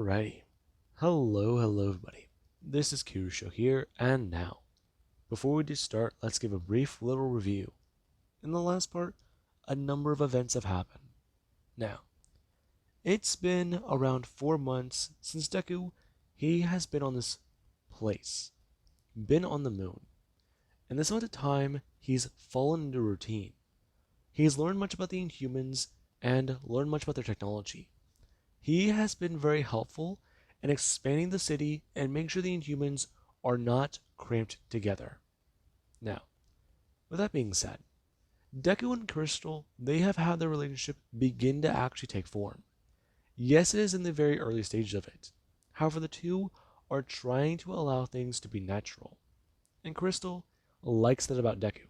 Alrighty. Hello everybody. This is Kirusho here, and now, before we just start, let's give a brief little review. In the last part, a number of events have happened. Now, it's been around 4 months since Deku, he has been on this place, been on the moon. In this amount of time, he's fallen into routine. He's learned much about the Inhumans and learned much about their technology. He has been very helpful in expanding the city and making sure the Inhumans are not cramped together. Now, with that being said, Deku and Crystal, they have had their relationship begin to actually take form. Yes, it is in the very early stages of it. However, the two are trying to allow things to be natural. And Crystal likes that about Deku.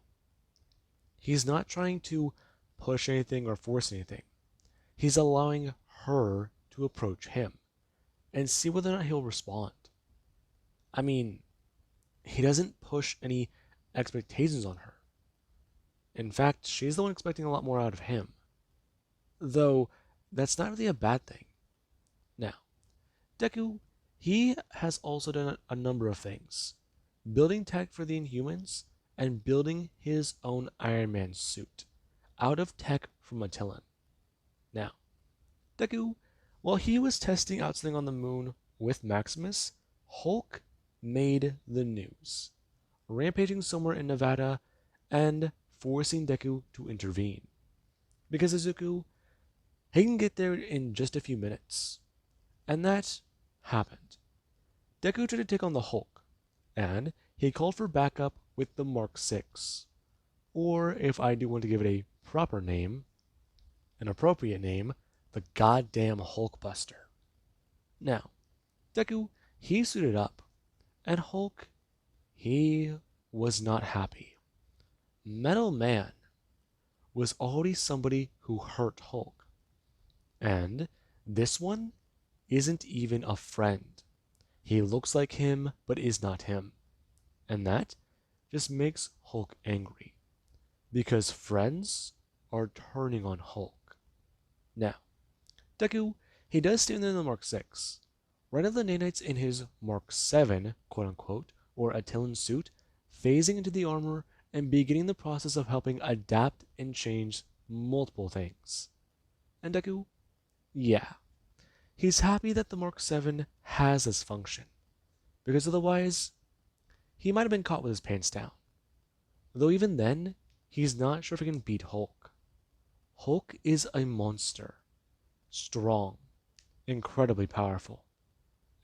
He's not trying to push anything or force anything. He's allowing her to approach him and see whether or not he'll respond. I mean, he doesn't push any expectations on her. In fact, she's the one expecting a lot more out of him. Though, that's not really a bad thing. Now, Deku, he has also done a number of things. Building tech for the Inhumans, and building his own Iron Man suit, out of tech from Attilan. Now, Deku, while he was testing out something on the moon with Maximus, Hulk made the news, rampaging somewhere in Nevada and forcing Deku to intervene. Because Izuku, he can get there in just a few minutes. And that happened. Deku tried to take on the Hulk, and he called for backup with the Mark 6. Or, if I do want to give it a proper name, an appropriate name, the goddamn Hulkbuster. Now, Deku, he suited up, and Hulk, he was not happy. Metal Man was already somebody who hurt Hulk. And this one isn't even a friend. He looks like him, but is not him. And that just makes Hulk angry. Because friends are turning on Hulk. Now, Deku, he does stand in the Mark 6. Right now the nanites in his Mark 7, quote-unquote, or Attilan suit, phasing into the armor and beginning the process of helping adapt and change multiple things. And Deku, yeah, he's happy that the Mark 7 has this function. Because otherwise, he might have been caught with his pants down. Though even then, he's not sure if he can beat Hulk. Hulk is a monster. Strong. Incredibly powerful.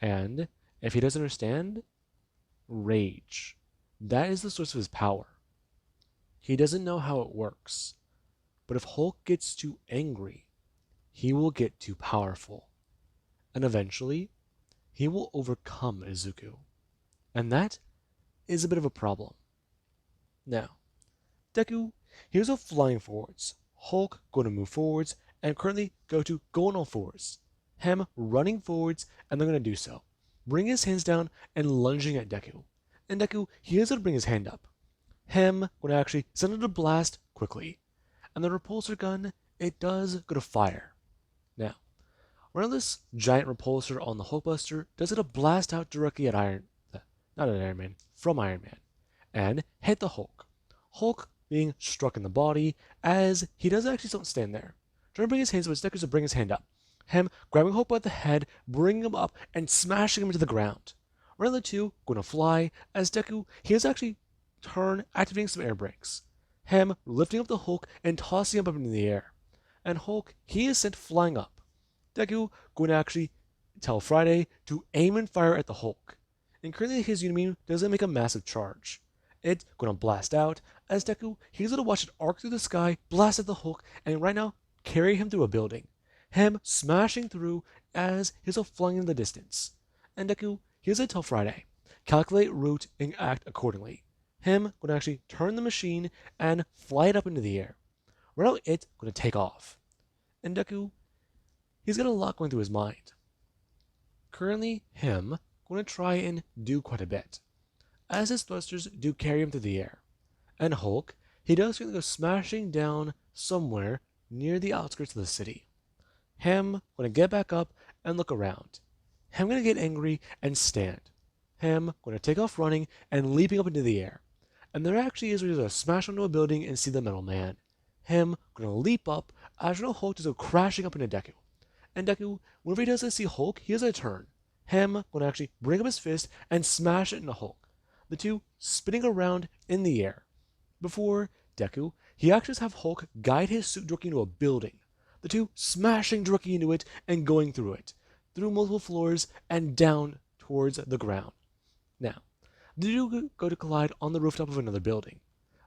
And, if he doesn't understand, rage. That is the source of his power. He doesn't know how it works. But if Hulk gets too angry, he will get too powerful. And eventually, he will overcome Izuku. And that is a bit of a problem. Now, Deku, here's a flying forwards. Hulk going to move forwards, and currently Goku going all fours. Him running forwards, and they're going to do so. Bring his hands down and lunging at Deku. And Deku, he is going to bring his hand up. Him going to actually send it a blast quickly. And the repulsor gun, it does go to fire. Now, one of this giant repulsor on the Hulkbuster does it a blast out directly at Iron Man, from Iron Man, and hit the Hulk. Hulk being struck in the body, as he does actually don't stand there. Trying to bring his hands up, Deku to bring his hand up. Him grabbing Hulk by the head, bringing him up, and smashing him into the ground. One of the two going to fly, as Deku, he has actually activating some air brakes. Him lifting up the Hulk and tossing him up into the air. And Hulk, he is sent flying up. Deku going to actually tell Friday to aim and fire at the Hulk. And currently his Unibeam doesn't make a massive charge. It's going to blast out, as Deku, he's going to watch it arc through the sky, blast at the Hulk, and right now, carry him through a building. Him smashing through as he's flying in the distance. And Deku, here's going to tell Friday, calculate route and act accordingly. Him going to actually turn the machine and fly it up into the air. Right now, it's going to take off. And Deku, he's got a lot going through his mind. Currently, him going to try and do quite a bit, as his thrusters do carry him through the air. And Hulk, he does going to go smashing down somewhere near the outskirts of the city. Him going to get back up and look around. Him gonna get angry and stand. Him gonna take off running and leaping up into the air. And there actually is where he's gonna smash onto a building and see the metal man. Him gonna leap up as Hulk just go crashing up into Deku. And Deku, whenever he doesn't see Hulk, he has a turn. Him gonna actually bring up his fist and smash it into Hulk. The two spinning around in the air. Before Deku, he actually has have Hulk guide his suit directly into a building. The two smashing directly into it and going through it, through multiple floors and down towards the ground. Now, the two go to collide on the rooftop of another building.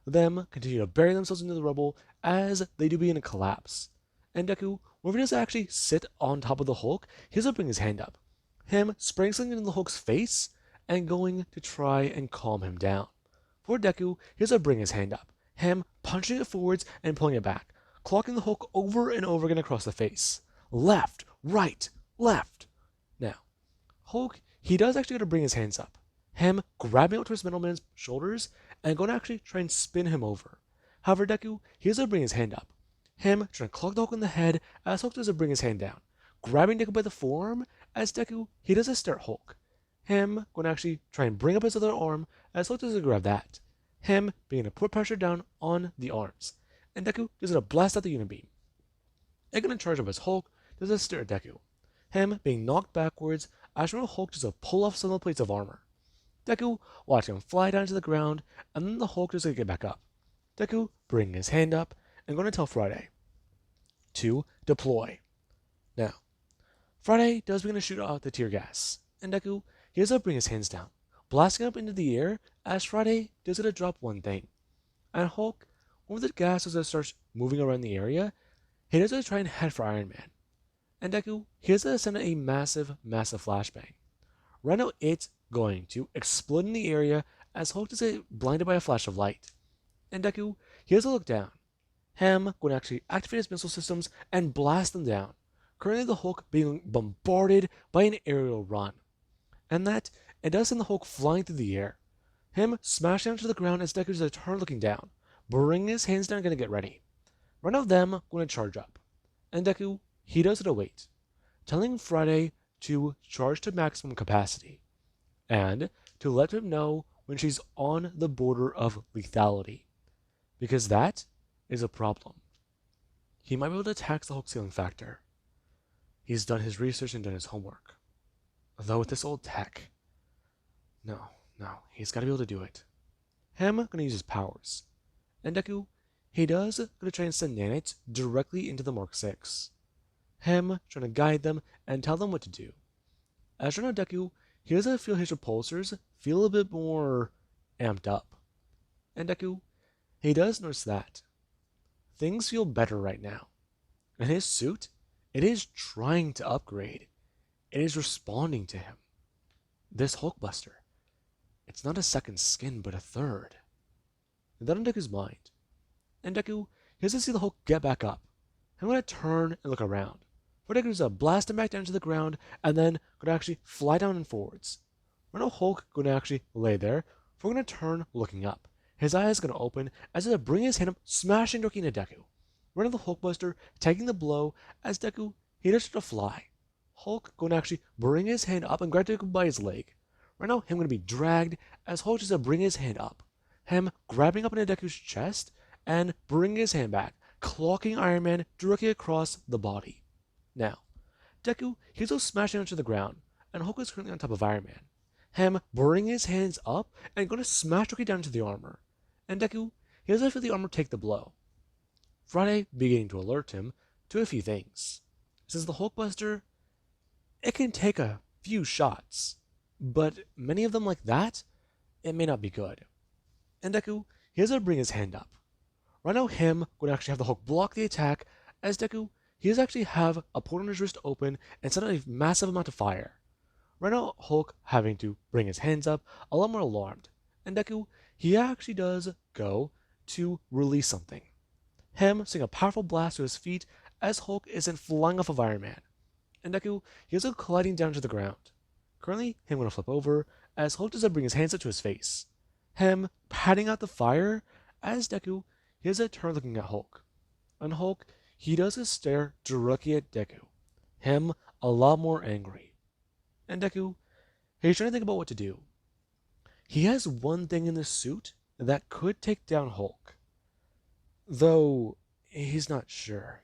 Them continue to bury themselves into the rubble as they do begin to collapse. And Deku, whenever he does actually sit on top of the Hulk, he does bring his hand up. Him spraying something in the Hulk's face and going to try and calm him down. For Deku, he does bring his hand up. Him punching it forwards and pulling it back, clocking the Hulk over and over again across the face. Left, right, left. Now, Hulk, he does actually go to bring his hands up. Him grabbing onto his Metalman's shoulders and going to actually try and spin him over. However, Deku, he does bring his hand up. Him trying to clock the Hulk in the head as Hulk does bring his hand down. Grabbing Deku by the forearm as Deku, he does stare at Hulk. Him going to actually try and bring up his other arm as Hulk does grab that. Him being to put pressure down on the arms. And Deku does a blast out the Unibeam. And going to charge up as Hulk does a stare at Deku. Him being knocked backwards as Hulk does pull off some of the plates of armor. Deku watching him fly down to the ground, and then the Hulk does get back up. Deku bringing his hand up and going to tell Friday to deploy. Now, Friday does begin to shoot out the tear gas, and Deku, he does bring his hands down, blasting up into the air as Friday does get to drop one thing. And Hulk, when the gas starts moving around the area, he does try and head for Iron Man. And Deku, he does send a massive flashbang. Right now, it's going to explode in the area as Hulk does get blinded by a flash of light. And Deku, he has to look down. Him going to actually activate his missile systems and blast them down. Currently, the Hulk being bombarded by an aerial run. And that, it does send the Hulk flying through the air. Him smashing onto the ground as Deku does a turn looking down, bringing his hands down, going to get ready. One of them going to charge up. And Deku, he does it wait, telling Friday to charge to maximum capacity, and to let him know when she's on the border of lethality, because that is a problem. He might be able to tax the Hulk ceiling factor. He's done his research and done his homework. Though with this old tech, no, he's got to be able to do it. Him gonna use his powers, and Deku, he does gonna try and send nanites directly into the Mark 6. Him trying to guide them and tell them what to do. As for now, Deku, he does feel his repulsors feel a bit more amped up. And Deku, he does notice that things feel better right now. And his suit, it is trying to upgrade. It is responding to him. This Hulkbuster, it's not a second skin, but a third. And that on Deku's mind. And Deku, he doesn't see the Hulk get back up. I'm going to turn and look around. For Deku's blast him back down to the ground, and then going to actually fly down and forwards. We're no Hulk going to actually lay there. We're going to turn looking up. His eyes going to open as he bring his hand up, smashing directly into Deku. We're the Hulkbuster taking the blow as Deku, he does to fly. Hulk going to actually bring his hand up and grab Deku by his leg. Right now, him going to be dragged as Hulk just bring his hand up. Him grabbing up into Deku's chest and bring his hand back, clocking Iron Man directly across the body. Now, Deku, he's also smashing onto the ground, and Hulk is currently on top of Iron Man. Him bringing his hands up and going to smash directly down into the armor. And Deku, he doesn't feel the armor take the blow. Friday beginning to alert him to a few things. Since the Hulkbuster, it can take a few shots, but many of them like that, it may not be good. And Deku, he has to bring his hand up. Right now, him going to actually have the Hulk block the attack, as Deku, he does actually have a port on his wrist open and send out a massive amount of fire. Right now, Hulk having to bring his hands up, a lot more alarmed. And Deku, he actually does go to release something. Him seeing a powerful blast to his feet as Hulk isn't flying off of Iron Man. And Deku, he is colliding down to the ground. Currently, him going to flip over as Hulk does bring his hands up to his face. Him patting out the fire as Deku, he has a turn looking at Hulk. And Hulk, he does stare directly at Deku. Him a lot more angry. And Deku, he's trying to think about what to do. He has one thing in the suit that could take down Hulk, though he's not sure.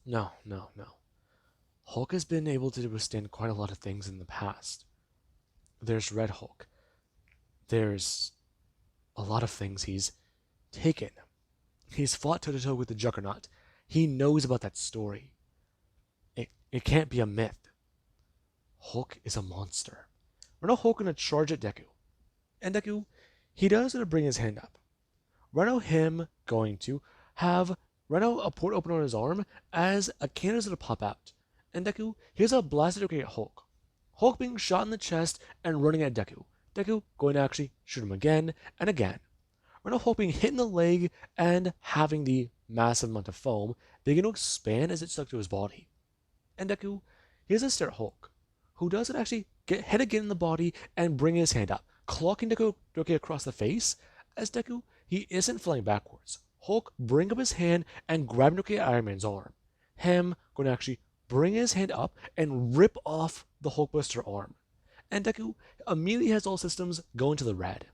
No, no, no. Hulk has been able to withstand quite a lot of things in the past. There's Red Hulk. There's a lot of things he's taken. He's fought toe to toe with the Juggernaut. He knows about that story. It can't be a myth. Hulk is a monster. We're now Hulk gonna charge at Deku. And Deku, he does gonna bring his hand up. Rhino him going to have Rhino a port open on his arm as a cannon is gonna pop out. And Deku, here's a blaster to at Hulk. Hulk being shot in the chest and running at Deku. Deku going to actually shoot him again and again. Rhino Hulk being hit in the leg and having the massive amount of foam begin to expand as it stuck to his body. And Deku, here's a stare at Hulk, who doesn't actually get hit again in the body and bring his hand up, clocking Deku across the face. As Deku, he isn't flying backwards. Hulk bring up his hand and grab Doki at Iron Man's arm. Him going to actually bring his hand up and rip off the Hulkbuster arm. And Deku immediately has all systems going to the red.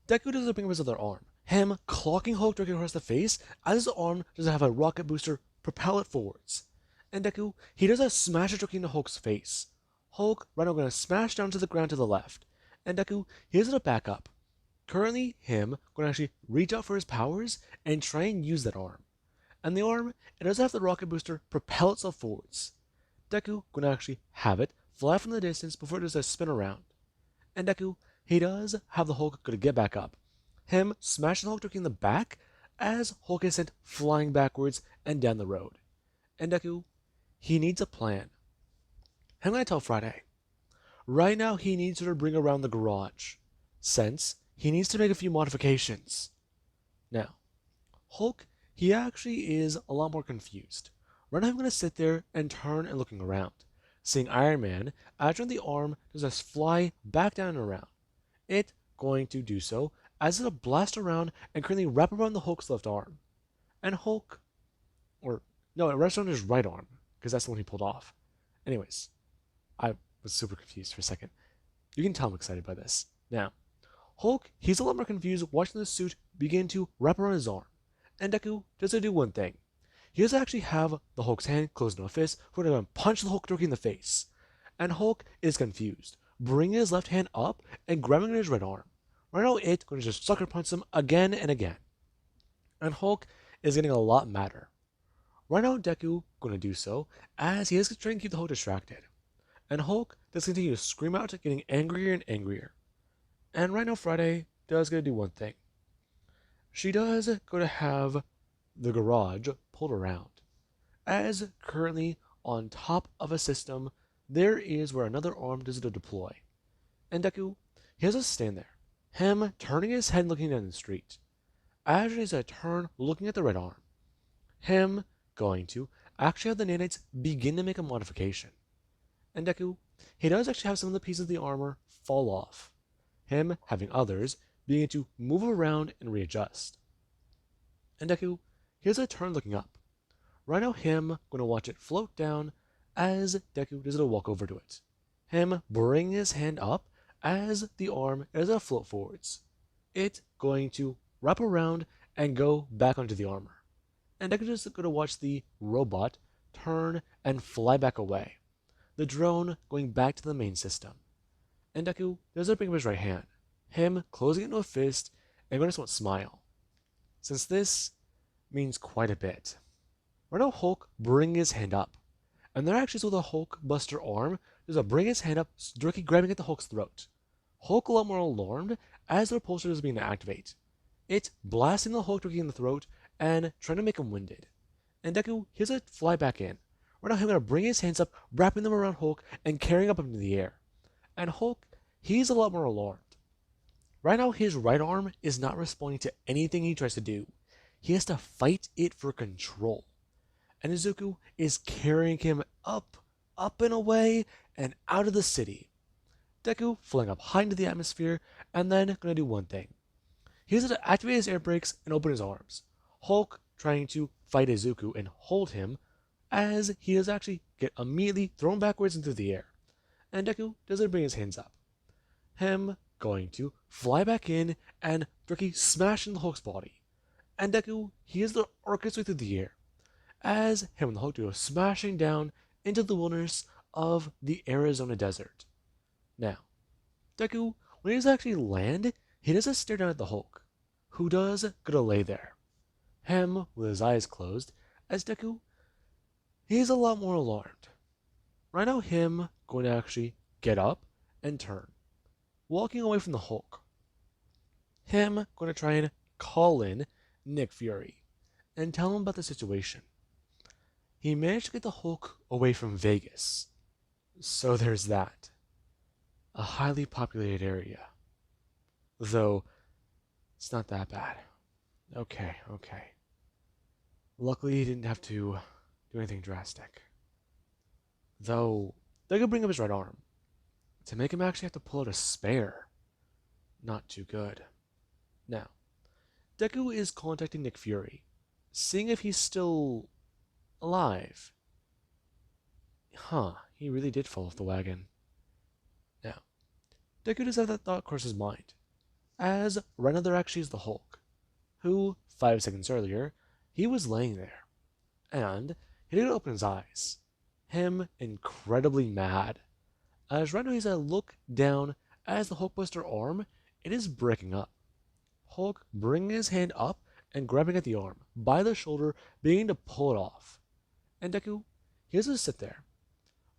Deku doesn't bring up his other arm. Him clocking Hulk directly across the face as his arm does have a rocket booster propel it forwards. And Deku, he does a smash directly into Hulk's face. Hulk right now going to smash down to the ground to the left. And Deku, he has it back up. Currently, him going to actually reach out for his powers and try and use that arm. And the arm, it does have the rocket booster propel itself forwards. Deku going to actually have it fly from the distance before it does a spin around. And Deku, he does have the Hulk going to get back up. Him smashing Hulk directly in the back as Hulk is sent flying backwards and down the road. And Deku, he needs a plan. I'm going to tell Friday. Right now, he needs to bring around the garage, since he needs to make a few modifications. Now, Hulk, he actually is a lot more confused. Right now, I'm going to sit there and turn and looking around, seeing Iron Man, after the arm, does just fly back down and around. It going to do so as it'll blast around and currently wrap around the Hulk's left arm. And Hulk, or no, it wraps around his right arm, because that's the one he pulled off. Anyways, I was super confused for a second. You can tell I'm excited by this. Now, Hulk, he's a lot more confused watching the suit begin to wrap around his arm. And Deku does do one thing. He does actually have the Hulk's hand closed in a fist for him to punch the Hulk directly in the face. And Hulk is confused, bringing his left hand up and grabbing his right arm. Right now, it's going to just sucker punch him again and again. And Hulk is getting a lot madder. Right now, Deku going to do so as he is trying to keep the Hulk distracted. And Hulk does continue to scream out, getting angrier and angrier. And right now, Friday does going to do one thing. She does going to have the garage pulled around, as currently on top of a system, there is where another arm does deploy. And Deku, he has to stand there, him turning his head looking down the street. As he has a turn looking at the red arm, him going to actually have the nanites begin to make a modification. And Deku, he does actually have some of the pieces of the armor fall off, him having others begin to move around and readjust. And Deku, he has a turn looking up. Right now, him going to watch it float down as Deku does a walk over to it. Him bring his hand up as the arm is a float forwards. It going to wrap around and go back onto the armor. And Deku just going to watch the robot turn and fly back away. The drone going back to the main system. And Deku does a bring up his right hand. Him closing it into a fist and going to somewhat smile, since this means quite a bit. Right now, Hulk bring his hand up, and there actually is with a Hulkbuster arm, there's a bring his hand up, directly grabbing at the Hulk's throat. Hulk a lot more alarmed as the repulsor is being to activate. It blasting the Hulk directly in the throat and trying to make him winded. And Deku, here's a fly back in. Right now, he's going to bring his hands up, wrapping them around Hulk and carrying up into the air. And Hulk, he's a lot more alarmed. Right now, his right arm is not responding to anything he tries to do. He has to fight it for control. And Izuku is carrying him up and away, and out of the city. Deku flying up high into the atmosphere, and then going to do one thing. He has to activate his air brakes and open his arms. Hulk trying to fight Izuku and hold him, as he does actually get immediately thrown backwards into the air. and Deku doesn't bring his hands up. Him going to fly back in and directly smash into the Hulk's body. And Deku, he is the arc his way through the air, as him and the Hulk go smashing down into the wilderness of the Arizona desert. Now, Deku, when he does actually land, he doesn't stare down at the Hulk, who does gonna lay there. Him with his eyes closed, as Deku, he's a lot more alarmed. Right now, him going to actually get up and turn, walking away from the Hulk. Him going to try and call in Nick Fury and tell him about the situation. He managed to get the Hulk away from Vegas, so there's that. A highly populated area. Though, it's not that bad. Okay. Luckily, he didn't have to do anything drastic. Though, they could bring up his right arm. To make him actually have to pull out a spare. Not too good. Now, Deku is contacting Nick Fury, seeing if he's still alive. He really did fall off the wagon. Now, Deku does have that thought cross his mind, as right now there actually is the Hulk, who, 5 seconds earlier, he was laying there, and he didn't open his eyes. Him incredibly mad, as right now he's a look down as the Hulkbuster arm, it is breaking up. Hulk bringing his hand up and grabbing at the arm by the shoulder, beginning to pull it off. And Deku, he doesn't sit there.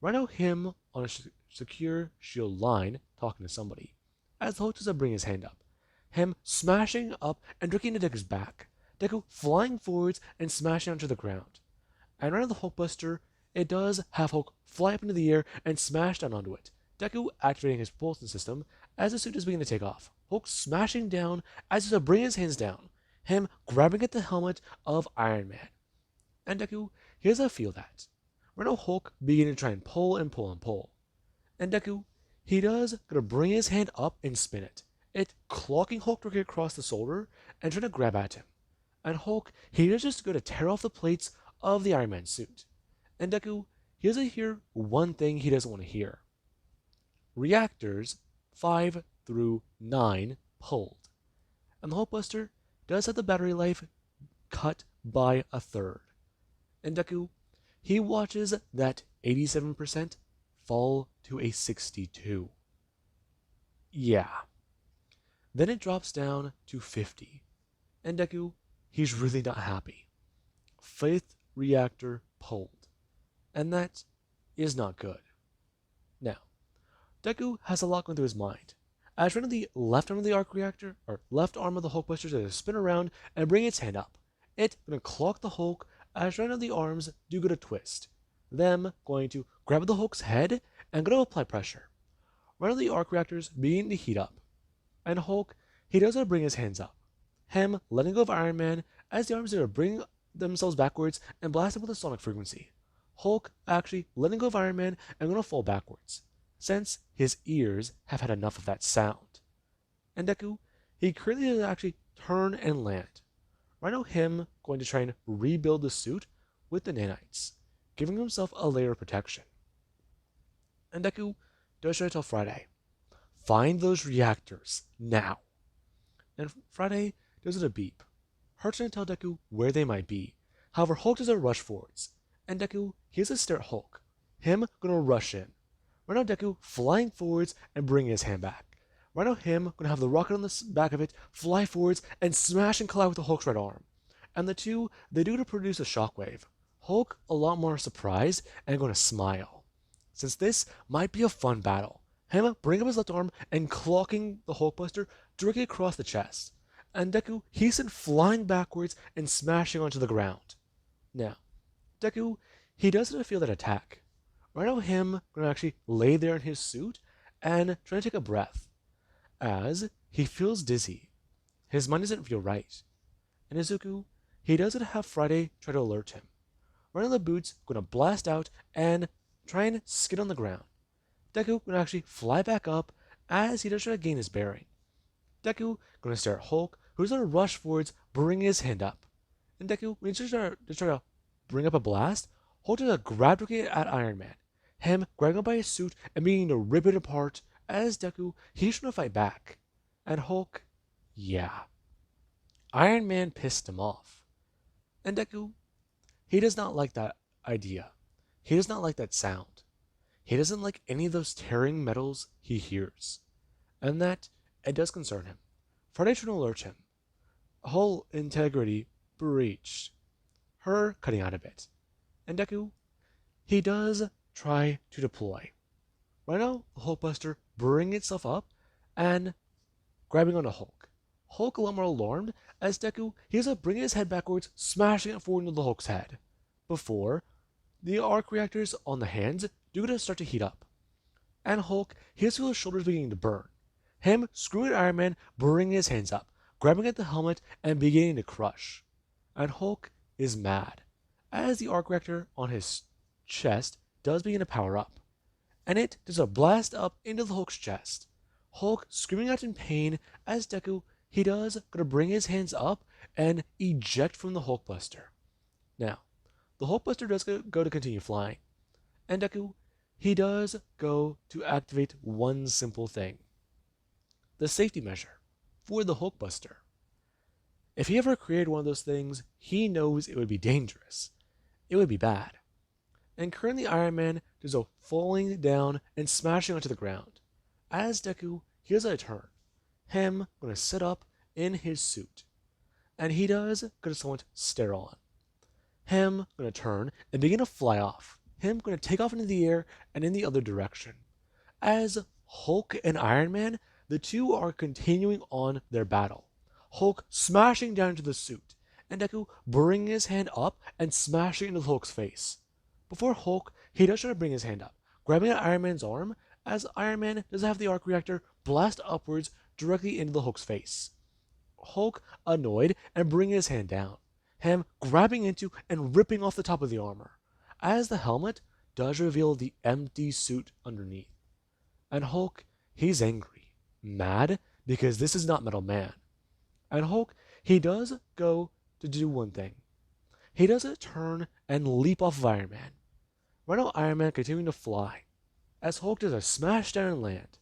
Right now, him on a secure shield line talking to somebody, as the Hulk doesn't bring his hand up. Him smashing up and drinking into Deku's back. Deku flying forwards and smashing onto the ground. And right now, the Hulkbuster, it does have Hulk fly up into the air and smash down onto it. Deku activating his propulsion system as the suit is beginning to take off. Hulk smashing down as he's to bring his hands down. Him grabbing at the helmet of Iron Man. And Deku, he doesn't feel that. Right now, Hulk beginning to try and pull. And Deku, he does gonna bring his hand up and spin it. It clocking Hulk directly across the shoulder and trying to grab at him. And Hulk, he does just go to tear off the plates of the Iron Man suit. And Deku, he doesn't hear one thing he doesn't want to hear. Reactors 5 through 9 pulled. And the Hulkbuster does have the battery life cut by a third. And Deku, he watches that 87% fall to a 62. Yeah. Then it drops down to 50. And Deku, he's really not happy. 5th reactor pulled. And that is not good. Now, Deku has a lot going through his mind. As one of the left arm of the arc reactor, or left arm of the Hulkbuster, to spin around and bring its hand up. It gonna clock the Hulk as one of the arms do go to twist. Them going to grab the Hulk's head and gonna apply pressure. One of the arc reactors beginning to heat up. And Hulk, he does not bring his hands up. Him letting go of Iron Man as the arms are bring themselves backwards and blast him with a sonic frequency. Hulk actually letting go of Iron Man and gonna fall backwards, since his ears have had enough of that sound. And Deku, he currently does actually turn and land. Right now, him going to try and rebuild the suit with the nanites, giving himself a layer of protection. And Deku does try to tell Friday, find those reactors now. And Friday does it a beep. Her trying to tell Deku where they might be. However, Hulk doesn't rush forwards. And Deku, he has to stare at Hulk. Him gonna rush in. Right now, Deku flying forwards and bringing his hand back. Right now, him gonna have the rocket on the back of it, fly forwards and smash and collide with the Hulk's right arm. And the two, they do to produce a shockwave. Hulk a lot more surprised and gonna smile, since this might be a fun battle. Him bring up his left arm and clocking the Hulkbuster directly across the chest. And Deku, he's sent flying backwards and smashing onto the ground. Now, Deku, he doesn't feel that attack. Right now, him gonna actually lay there in his suit and try to take a breath, as he feels dizzy. His mind doesn't feel right. And Izuku, he doesn't have Friday try to alert him. Right now, the boots gonna blast out and try and skid on the ground. Deku gonna actually fly back up as he does try to gain his bearing. Deku gonna stare at Hulk, who's gonna rush forwards, bring his hand up. And Deku, when he's trying to bring up a blast, Hulk does a grab at Iron Man. him grabbing him by his suit and beginning to rip it apart as Deku, he's trying to fight back. And Hulk, yeah. Iron Man pissed him off. And Deku, he does not like that idea. He does not like that sound. He doesn't like any of those tearing metals he hears. And that, it does concern him. Friday trying to alert him. Whole integrity breached. Her cutting out a bit. And Deku, he does try to deploy. Right now, the Hulkbuster bringing itself up and grabbing onto Hulk. Hulk a lot more alarmed as Deku, he ends up bringing his head backwards, smashing it forward into the Hulk's head. Before, the arc reactors on the hands do to start to heat up. And Hulk, he has his shoulders beginning to burn. Him screwing Iron Man, bringing his hands up, grabbing at the helmet, and beginning to crush. And Hulk is mad, as the arc reactor on his chest does begin to power up. And it does a blast up into the Hulk's chest. Hulk screaming out in pain as Deku, he does gonna bring his hands up and eject from the Hulkbuster. Now, the Hulkbuster does go to continue flying. And Deku, he does go to activate one simple thing. The safety measure for the Hulkbuster. If he ever created one of those things, he knows it would be dangerous. It would be bad. And currently Iron Man does a falling down and smashing onto the ground. As Deku, he does a turn. Him gonna sit up in his suit. And he does gonna somewhat stare on. Him gonna turn and begin to fly off. Him gonna take off into the air and in the other direction. As Hulk and Iron Man, the two are continuing on their battle. Hulk smashing down into the suit, and Deku bringing his hand up and smashing into Hulk's face. Before Hulk, he does try to bring his hand up, grabbing at Iron Man's arm, as Iron Man does have the arc reactor blast upwards directly into the Hulk's face. Hulk annoyed and bringing his hand down, him grabbing into and ripping off the top of the armor, as the helmet does reveal the empty suit underneath. And Hulk, he's angry, mad, because this is not Metal Man. And Hulk, he does go to do one thing. He does a turn and leap off of Iron Man. Right now, Iron Man continuing to fly, as Hulk does a smash down and land.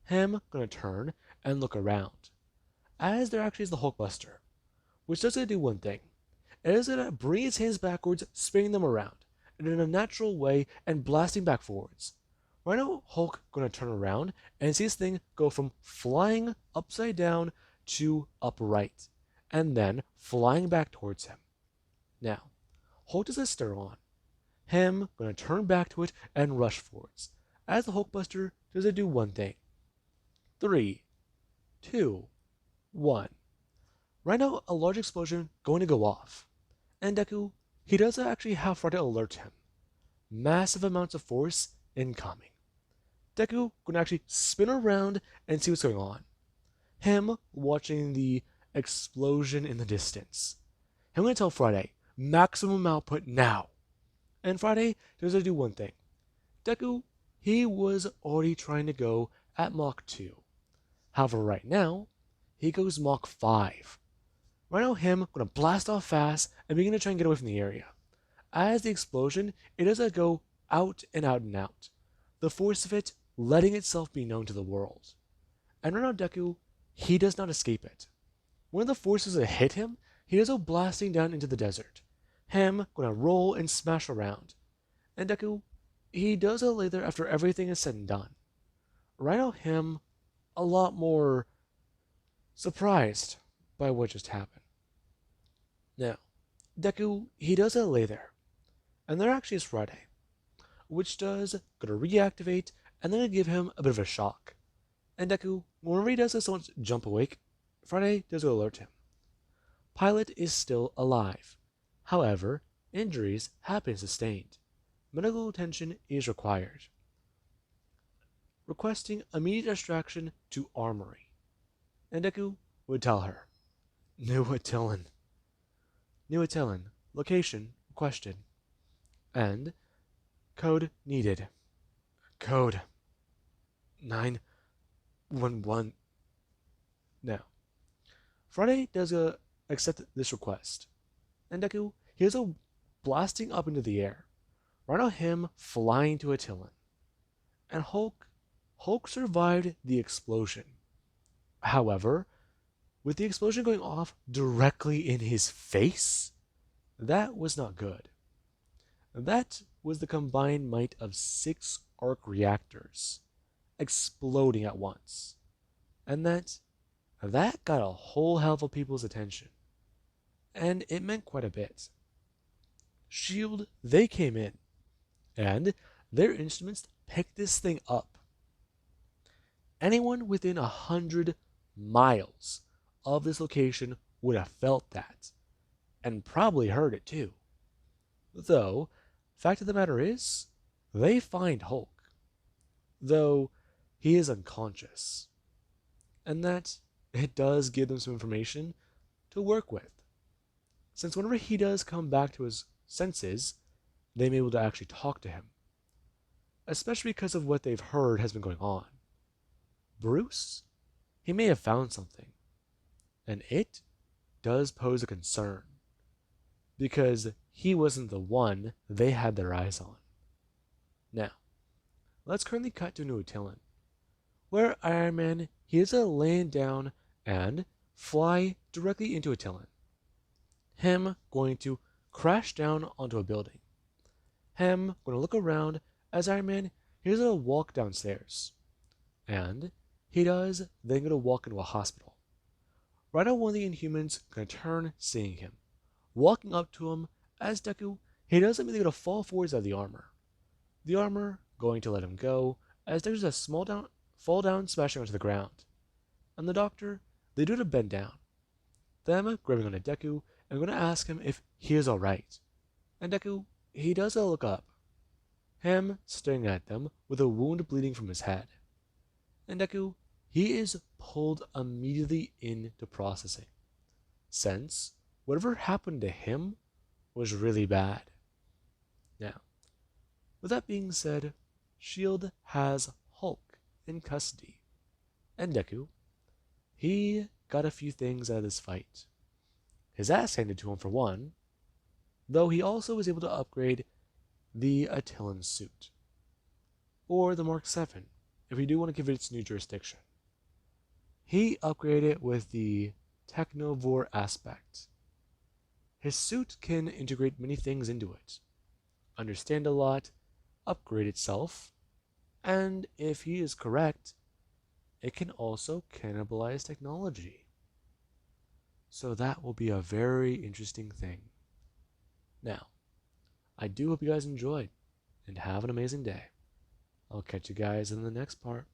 Him gonna turn and look around, as there actually is the Hulkbuster, which does do one thing. It is gonna bring its hands backwards, spinning them around, and in a natural way and blasting back forwards. Right now, Hulk gonna turn around and see this thing go from flying upside down to upright, and then flying back towards him. Now, Hulk does a stare on. Him gonna turn back to it and rush forwards, as the Hulkbuster does do one thing. 3, 2, 1. Right now, a large explosion going to go off, and Deku, he does actually have Friday alert him. Massive amounts of force incoming. Deku gonna actually spin around and see what's going on. Him watching the explosion in the distance. I'm gonna tell Friday, maximum output now. And Friday does do one thing. Deku, he was already trying to go at Mach 2. However, right now, he goes Mach 5. Right now, him gonna blast off fast and begin to try and get away from the area. As the explosion, it does go out and out and out. The force of it letting itself be known to the world. And right now, Deku, he does not escape it. One of the forces that hit him, he does go blasting down into the desert. Him gonna roll and smash around. And Deku, he does lay there after everything is said and done. Right now, him a lot more surprised by what just happened. Now, Deku, he does lay there. And there actually is Friday, which does gonna reactivate and then give him a bit of a shock. And Deku, whenever he does this someone jump awake, Friday does alert him. Pilot is still alive. However, injuries have been sustained. Medical attention is required. Requesting immediate extraction to Armory. And Deku would tell her. New Attilan. Location requested. And code needed. Code 911. Now, Friday does accept this request. And Deku, he is blasting up into the air. Right now, him flying to Attilan. And Hulk survived the explosion. However, with the explosion going off directly in his face, that was not good. That was the combined might of 6 arc reactors exploding at once. And that got a whole hell of people's attention. And it meant quite a bit. Shield, they came in, and their instruments picked this thing up. Anyone within 100 miles of this location would have felt that, and probably heard it too. Though, fact of the matter is, they find Hulk, though he is unconscious, and that it does give them some information to work with. Since whenever he does come back to his senses, they may be able to actually talk to him, especially because of what they've heard has been going on. Bruce, he may have found something, and it does pose a concern, because he wasn't the one they had their eyes on. Now, let's currently cut to New Attilan, where Iron Man, he is to land down and fly directly into Attilan. Him going to crash down onto a building. Him going to look around as Iron Man, he's going to walk downstairs. And he does then going to walk into a hospital. Right now, one of the Inhumans going to turn, seeing him. Walking up to him as Deku, he does immediately going to fall forwards out of the armor. The armor going to let him go as there's a fall down, smashing onto the ground. And the doctor, they do to bend down. Them grabbing onto Deku and going to ask him if he is alright. And Deku, he does look up. Him staring at them with a wound bleeding from his head. And Deku, he is pulled immediately into processing, since whatever happened to him was really bad. Now, with that being said, S.H.I.E.L.D. has Hulk in custody. And Deku, he got a few things out of this fight. His ass handed to him for one, though he also was able to upgrade the Attilan suit, or the Mark 7, if we do want to give it its new jurisdiction. He upgraded it with the Technovore aspect. His suit can integrate many things into it, understand a lot, upgrade itself, and if he is correct, it can also cannibalize technology. So that will be a very interesting thing. Now, I do hope you guys enjoyed, and have an amazing day. I'll catch you guys in the next part.